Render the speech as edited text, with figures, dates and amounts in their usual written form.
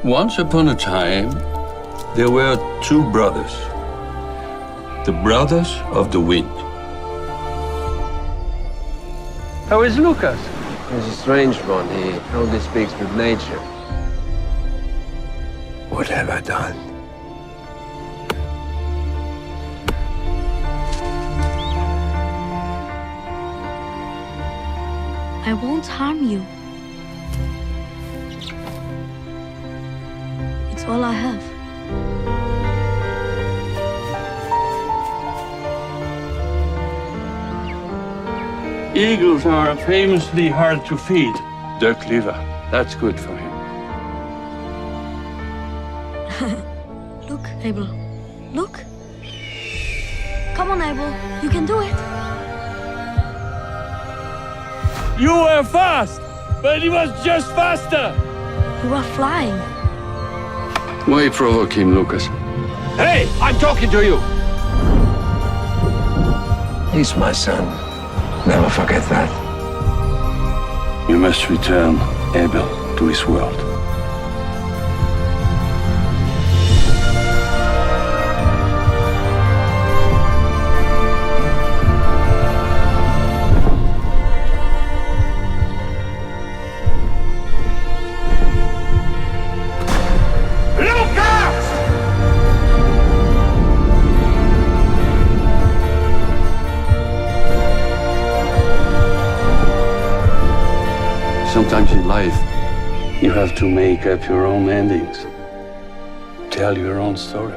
Once upon a time, there were two brothers. The brothers of the wind. How is Lucas? He's a strange one. He only speaks with nature. What have I done? I won't harm you. It's all I have. Eagles are famously hard to feed. Duck liver, that's good for him. Look, Abel. Look. Come on, Abel. You can do it. You were fast, but he was just faster. You are flying. Why provoke him, Lucas? Hey, I'm talking to you. He's my son. Never forget that. You must return Abel to his world. Sometimes in life, you have to make up your own endings. Tell your own story.